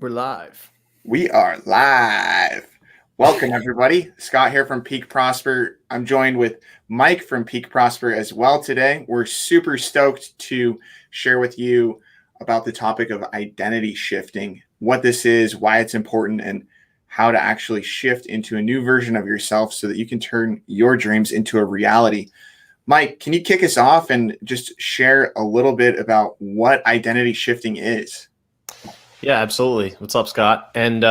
We're live. We are live. Welcome, everybody. Scott here from Peak Prosper. I'm joined with Mike from Peak Prosper as well today. We're super stoked to share with you about the topic of identity shifting, what this is, why it's important, and how to actually shift into a new version of yourself so that you can turn your dreams into a reality. Mike, can you kick us off and just share a little bit about what identity shifting is? Yeah, absolutely. What's up, Scott? And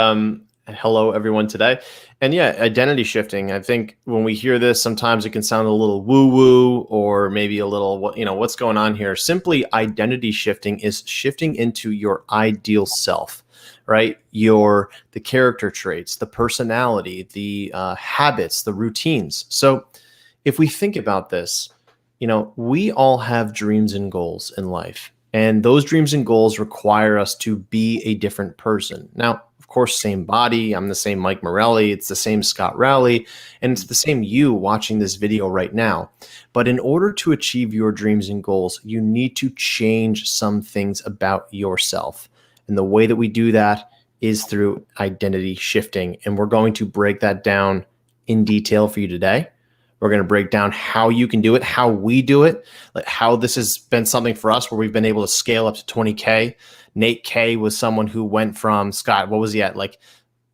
hello, everyone today. And yeah, identity shifting. I think when we hear this, sometimes it can sound a little woo-woo or maybe a little, what's going on here? Simply, identity shifting is shifting into your ideal self, right? The character traits, the personality, the habits, the routines. So if we think about this, we all have dreams and goals in life. And those dreams and goals require us to be a different person. Now, of course, same body. I'm the same Mike Morelli. It's the same Scott Rowley. And it's the same you watching this video right now. But in order to achieve your dreams and goals, you need to change some things about yourself. And the way that we do that is through identity shifting. And we're going to break that down in detail for you today. We're going to break down how you can do it, how we do it, like how this has been something for us where we've been able to scale up to 20K. Nate K was someone who went from, Scott, what was he at? Like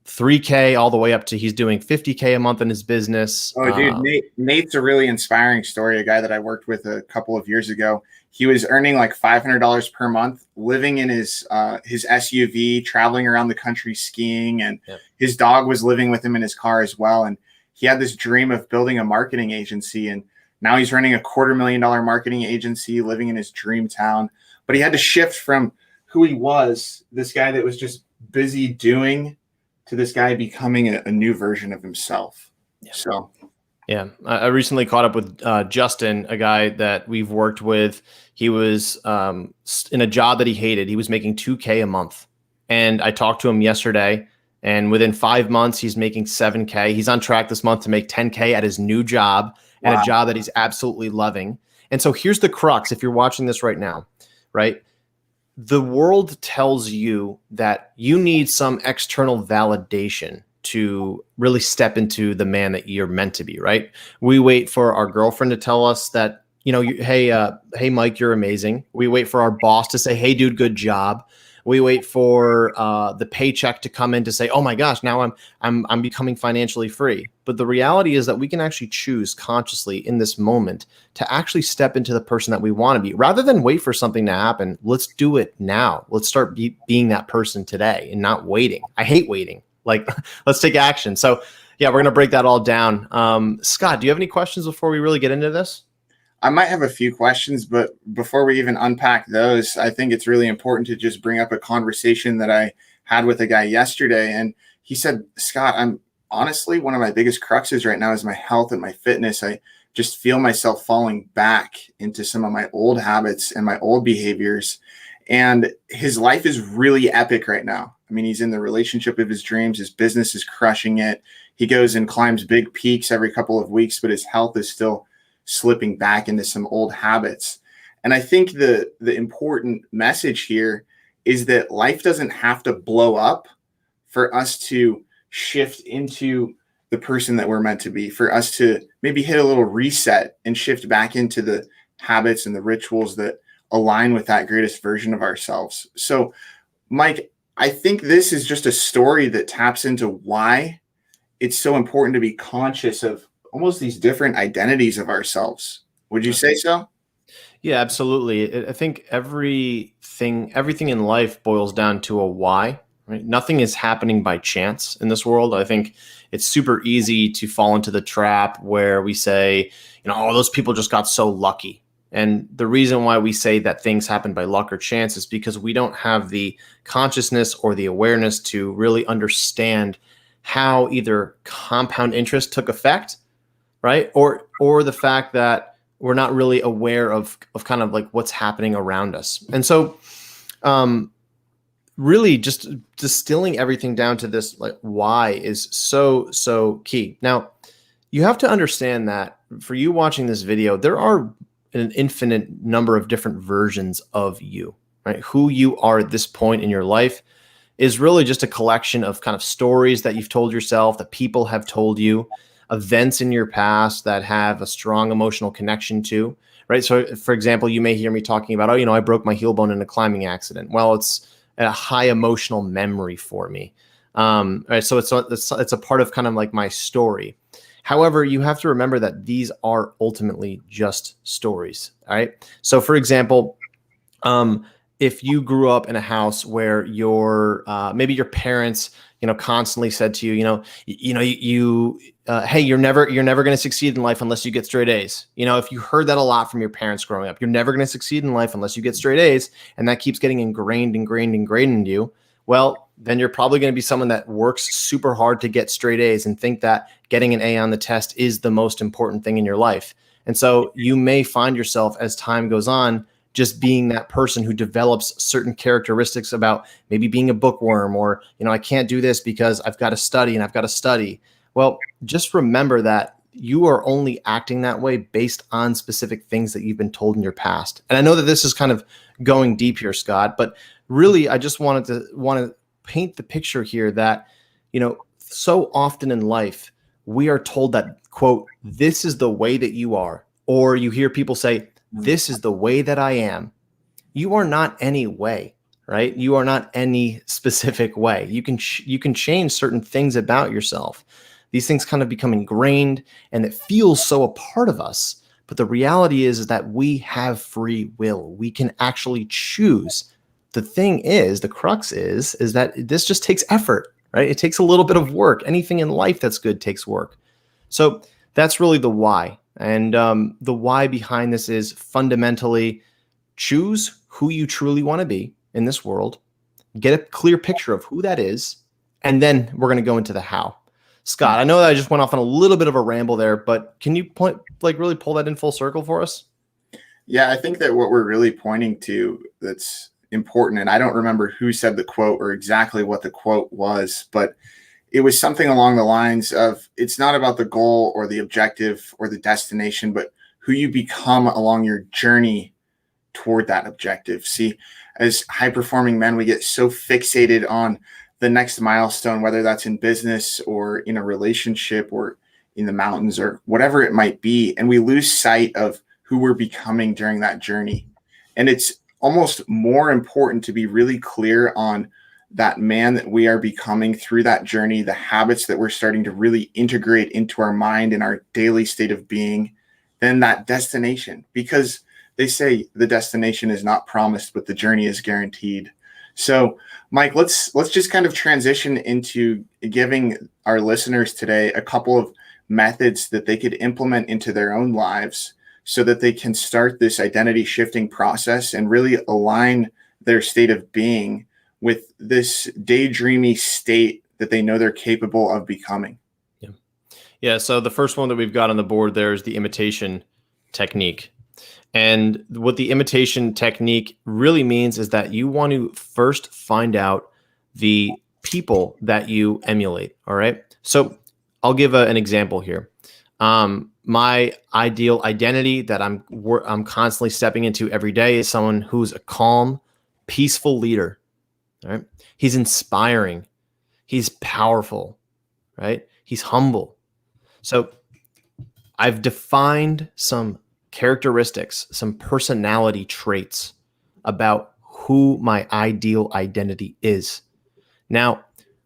3K all the way up to he's doing 50K a month in his business. Oh, dude, Nate's a really inspiring story. A guy that I worked with a couple of years ago. He was earning like $500 per month, living in his SUV, traveling around the country skiing, and his dog was living with him in his car as well. And he had this dream of building a marketing agency, and now he's running a $250,000 marketing agency, living in his dream town. But he had to shift from who he was, this guy that was just busy doing, to this guy becoming a new version of himself. So, yeah, I recently caught up with Justin, a guy that we've worked with. He was in a job that he hated. He was making 2K a month. And I talked to him yesterday, and within 5 months, he's making 7K. He's on track this month to make 10K at his new job, and a job that he's absolutely loving. And so here's the crux. If you're watching this right now, right? The world tells you that you need some external validation to really step into the man that you're meant to be, right? We wait for our girlfriend to tell us that, hey, Mike, you're amazing. We wait for our boss to say, hey, dude, good job. We wait for the paycheck to come in to say, oh my gosh, now I'm becoming financially free. But the reality is that we can actually choose consciously in this moment to actually step into the person that we want to be. Rather than wait for something to happen, let's do it now. Let's start being that person today and not waiting. I hate waiting. Like, let's take action. So yeah, we're going to break that all down. Scott, do you have any questions before we really get into this? I might have a few questions, but before we even unpack those, I think it's really important to just bring up a conversation that I had with a guy yesterday. And he said, Scott, I'm honestly, one of my biggest cruxes right now is my health and my fitness. I just feel myself falling back into some of my old habits and my old behaviors. And his life is really epic right now. I mean, he's in the relationship of his dreams. His business is crushing it. He goes and climbs big peaks every couple of weeks, but his health is still slipping back into some old habits. And I think the important message here is that life doesn't have to blow up for us to shift into the person that we're meant to be, for us to maybe hit a little reset and shift back into the habits and the rituals that align with that greatest version of ourselves. So, Mike, I think this is just a story that taps into why it's so important to be conscious of almost these different identities of ourselves. Would you say so? Yeah, absolutely. I think everything in life boils down to a why, right? Nothing is happening by chance in this world. I think it's super easy to fall into the trap where we say, oh, those people just got so lucky. And the reason why we say that things happen by luck or chance is because we don't have the consciousness or the awareness to really understand how either compound interest took effect, right? Or the fact that we're not really aware of kind of like what's happening around us. And so really just distilling everything down to this, like, why is so key. Now, you have to understand that for you watching this video, there are an infinite number of different versions of you, right? Who you are at this point in your life. is really just a collection of kind of stories that you've told yourself, that people have told you, events in your past that have a strong emotional connection to, right? So, for example, you may hear me talking about, oh, I broke my heel bone in a climbing accident. Well, it's a high emotional memory for me. Right. So it's a part of kind of like my story. However, you have to remember that these are ultimately just stories. All right. So, for example, if you grew up in a house where maybe your parents, constantly said to you, hey, you're never going to succeed in life unless you get straight A's. If you heard that a lot from your parents growing up, you're never going to succeed in life unless you get straight A's, and that keeps getting ingrained in you. Well, then you're probably going to be someone that works super hard to get straight A's and think that getting an A on the test is the most important thing in your life. And so you may find yourself, as time goes on, just being that person who develops certain characteristics about maybe being a bookworm, or, I can't do this because I've got to study and I've got to study. Well, just remember that you are only acting that way based on specific things that you've been told in your past. And I know that this is kind of going deep here, Scott, but really I just want to paint the picture here that, so often in life, we are told that, quote, this is the way that you are, or you hear people say, this is the way that I am. You are not any way, right? You are not any specific way. You can change certain things about yourself. These things kind of become ingrained, and it feels so a part of us. But the reality is that we have free will. We can actually choose. The thing is, the crux is that this just takes effort, right? It takes a little bit of work. Anything in life that's good takes work. So that's really the why. And the why behind this is fundamentally choose who you truly want to be in this world, get a clear picture of who that is, and then we're going to go into the how. Scott, I know that I just went off on a little bit of a ramble there, but can you really pull that in full circle for us? Yeah, I think that what we're really pointing to that's important, and I don't remember who said the quote or exactly what the quote was, but it was something along the lines of, it's not about the goal or the objective or the destination, but who you become along your journey toward that objective. See, as high performing men, we get so fixated on the next milestone, whether that's in business or in a relationship or in the mountains or whatever it might be. And we lose sight of who we're becoming during that journey. And it's almost more important to be really clear on that man that we are becoming through that journey, the habits that we're starting to really integrate into our mind and our daily state of being, than that destination. Because they say the destination is not promised, but the journey is guaranteed. So, Mike, let's just kind of transition into giving our listeners today a couple of methods that they could implement into their own lives so that they can start this identity shifting process and really align their state of being with this daydreamy state that they know they're capable of becoming. Yeah. So the first one that we've got on the board there is the imitation technique. And what the imitation technique really means is that you want to first find out the people that you emulate. All right. So I'll give an example here. My ideal identity that I'm constantly stepping into every day is someone who's a calm, peaceful leader. All right. He's inspiring. He's powerful, right? He's humble. So I've defined some characteristics, some personality traits about who my ideal identity is. Now,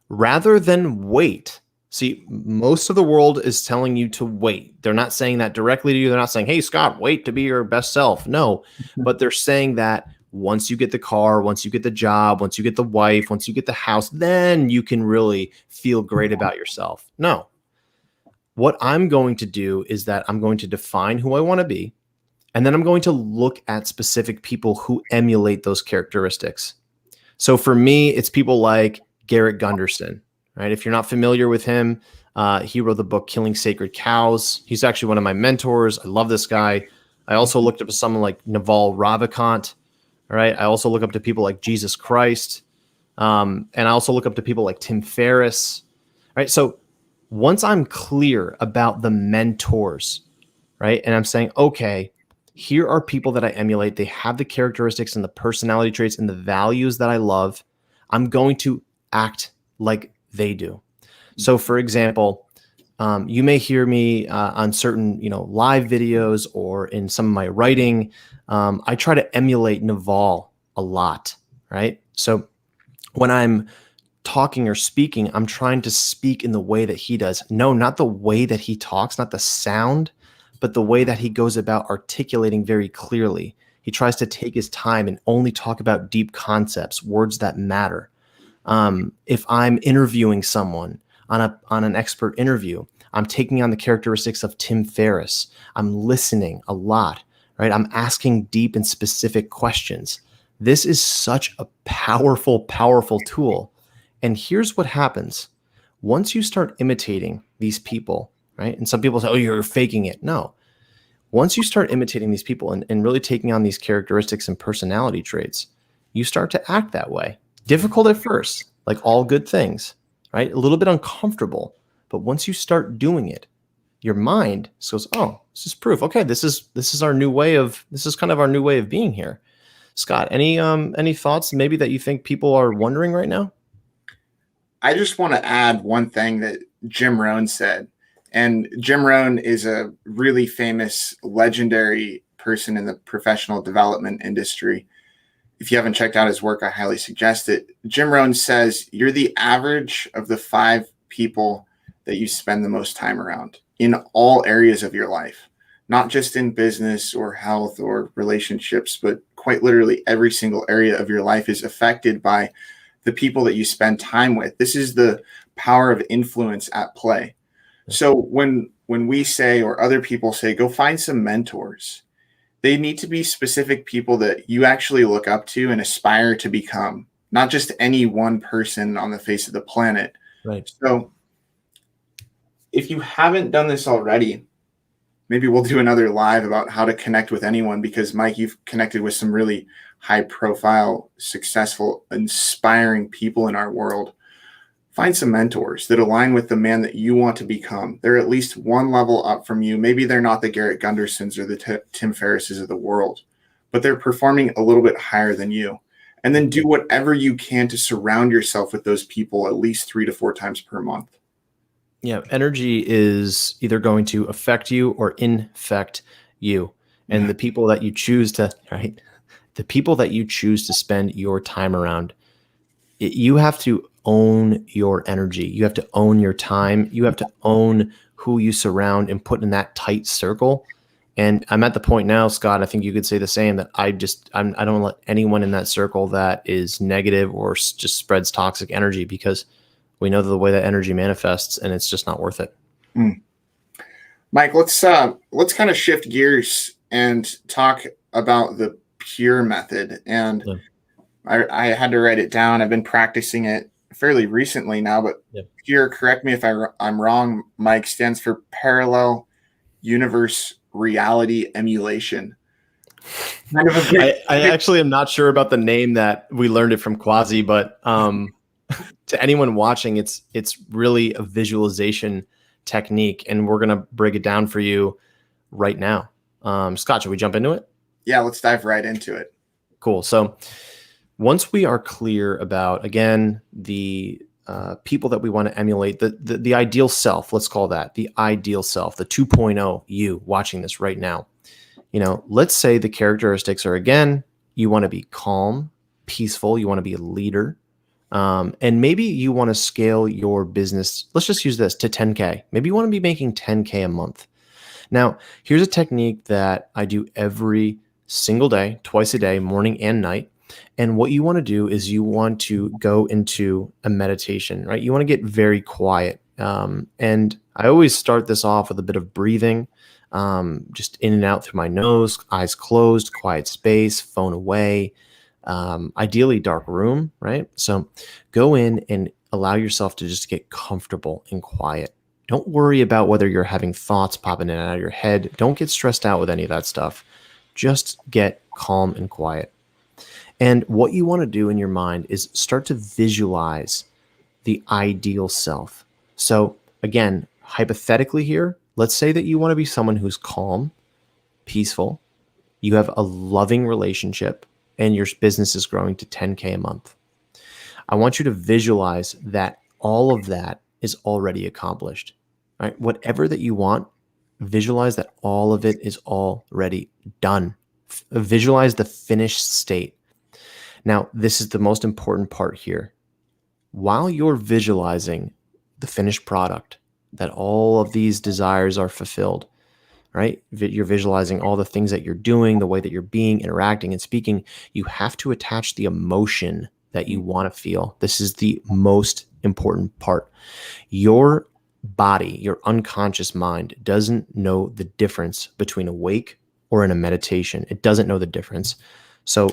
rather than wait, see, most of the world is telling you to wait. They're not saying that directly to you. They're not saying, hey, Scott, wait to be your best self. No, but they're saying that once you get the car, once you get the job, once you get the wife, once you get the house, then you can really feel great about yourself. No. What I'm going to do is that I'm going to define who I want to be, and then I'm going to look at specific people who emulate those characteristics. So for me, it's people like Garrett Gunderson, right? If you're not familiar with him, he wrote the book Killing Sacred Cows. He's actually one of my mentors. I love this guy. I also looked up to someone like Naval Ravikant. All right. I also look up to people like Jesus Christ. And I also look up to people like Tim Ferriss. Right. So once I'm clear about the mentors, right, and I'm saying, okay, here are people that I emulate. They have the characteristics and the personality traits and the values that I love. I'm going to act like they do. So for example, you may hear me on certain, live videos or in some of my writing. I try to emulate Naval a lot, right? So when I'm talking or speaking, I'm trying to speak in the way that he does. No, not the way that he talks, not the sound, but the way that he goes about articulating very clearly. He tries to take his time and only talk about deep concepts, words that matter. If I'm interviewing someone on an expert interview, I'm taking on the characteristics of Tim Ferriss. I'm listening a lot, right? I'm asking deep and specific questions. This is such a powerful, powerful tool. And here's what happens. Once you start imitating these people, right? And some people say, oh, you're faking it. No. Once you start imitating these people and really taking on these characteristics and personality traits, you start to act that way. Difficult at first, like all good things, right? A little bit uncomfortable. But once you start doing it, your mind goes, oh, this is proof. Okay, this is our new way of kind of our new way of being here. Scott, any thoughts maybe that you think people are wondering right now? I just want to add one thing that Jim Rohn said. And Jim Rohn is a really famous, legendary person in the professional development industry. If you haven't checked out his work, I highly suggest it. Jim Rohn says, you're the average of the 5 people that you spend the most time around in all areas of your life, not just in business or health or relationships, but quite literally every single area of your life is affected by the people that you spend time with. This is the power of influence at play. So when we say, or other people say, go find some mentors, they need to be specific people that you actually look up to and aspire to become, not just any one person on the face of the planet. Right. So if you haven't done this already, maybe we'll do another live about how to connect with anyone, because Mike, you've connected with some really high profile, successful, inspiring people in our world. Find some mentors that align with the man that you want to become. They're at least one level up from you. Maybe they're not the Garrett Gundersons or the Tim Ferrisses of the world, but they're performing a little bit higher than you. And then do whatever you can to surround yourself with those people at least 3 to 4 times per month. Yeah, energy is either going to affect you or infect you. And the people that you choose to, right? The people that you choose to spend your time around, you have to own your energy. You have to own your time. You have to own who you surround and put in that tight circle. And I'm at the point now, Scott, I think you could say the same, that I don't let anyone in that circle that is negative or just spreads toxic energy, because we know the way that energy manifests and it's just not worth it. Mike, let's kind of shift gears and talk about the pure method. And I had to write it down. I've been practicing it fairly recently now, but pure, correct me if I'm wrong, Mike, stands for parallel universe reality emulation. I actually am not sure about the name that we learned it from Quasi, but to anyone watching, it's really a visualization technique, and we're going to break it down for you right now. Scott, should we jump into it? Yeah, let's dive right into it. Cool. So once we are clear about, again, the people that we want to emulate, the ideal self, let's call that the ideal self, the 2.0 you watching this right now. Let's say the characteristics are, again, you want to be calm, peaceful, you want to be a leader, and maybe you want to scale your business. Let's just use this to 10K. Maybe you want to be making 10K a month. Now, here's a technique that I do every single day, twice a day, morning and night. And what you want to do is you want to go into a meditation, right? You want to get very quiet. And I always start this off with a bit of breathing, just in and out through my nose, eyes closed, quiet space, phone away, ideally dark room, right? So go in and allow yourself to just get comfortable and quiet. Don't worry about whether you're having thoughts popping in and out of your head. Don't get stressed out with any of that stuff. Just get calm and quiet. And what you want to do in your mind is start to visualize the ideal self. So again, hypothetically here, let's say that you want to be someone who's calm, peaceful, you have a loving relationship, and your business is growing to 10K a month. I want you to visualize that all of that is already accomplished. Right? Whatever that you want, visualize that all of it is already done. Visualize the finished state. Now, this is the most important part here. While you're visualizing the finished product, that all of these desires are fulfilled, right? You're visualizing all the things that you're doing, the way that you're being, interacting, and speaking. You have to attach the emotion that you want to feel. This is the most important part. Your body, your unconscious mind, doesn't know the difference between awake or in a meditation. It doesn't know the difference. So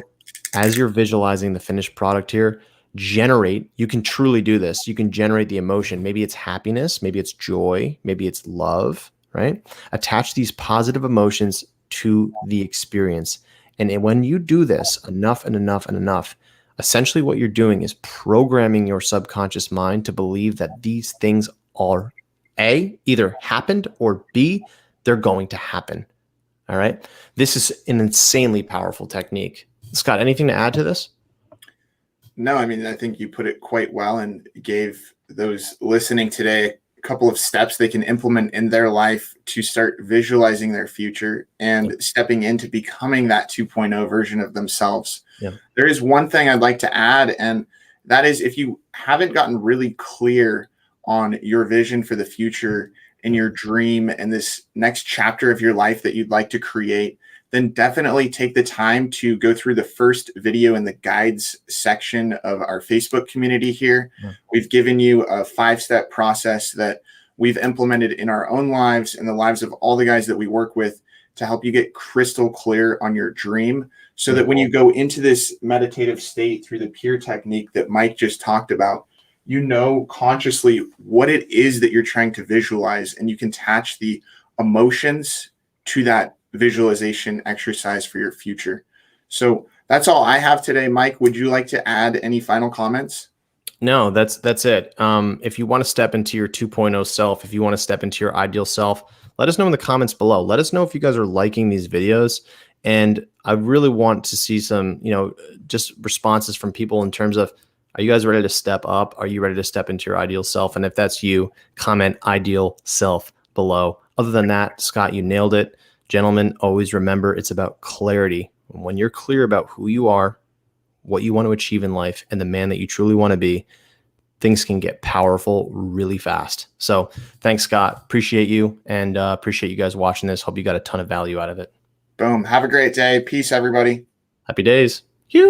as you're visualizing the finished product here, you can truly do this. You can generate the emotion. Maybe it's happiness, maybe it's joy, maybe it's love, right? Attach these positive emotions to the experience. And when you do this enough and enough and enough, essentially what you're doing is programming your subconscious mind to believe that these things are A, either happened, or B, they're going to happen. All right. This is an insanely powerful technique. Scott, anything to add to this? No, I mean, I think you put it quite well and gave those listening today a couple of steps they can implement in their life to start visualizing their future and stepping into becoming that 2.0 version of themselves. Yeah. There is one thing I'd like to add, and that is if you haven't gotten really clear on your vision for the future and your dream and this next chapter of your life that you'd like to create, then definitely take the time to go through the first video in the guides section of our Facebook community here. Yeah. We've given you a 5-step process that we've implemented in our own lives and the lives of all the guys that we work with to help you get crystal clear on your dream, so that when you go into this meditative state through the peer technique that Mike just talked about, you know consciously what it is that you're trying to visualize, and you can attach the emotions to that visualization exercise for your future. So that's all I have today. Mike, would you like to add any final comments? No, that's it. If you want to step into your 2.0 self, if you want to step into your ideal self, let us know in the comments below. Let us know if you guys are liking these videos. And I really want to see some, just responses from people in terms of, are you guys ready to step up? Are you ready to step into your ideal self? And if that's you, comment ideal self below. Other than that, Scott, you nailed it. Gentlemen, always remember it's about clarity. When you're clear about who you are, what you want to achieve in life, and the man that you truly want to be, things can get powerful really fast. So thanks, Scott. Appreciate you, and appreciate you guys watching this. Hope you got a ton of value out of it. Boom. Have a great day. Peace, everybody. Happy days.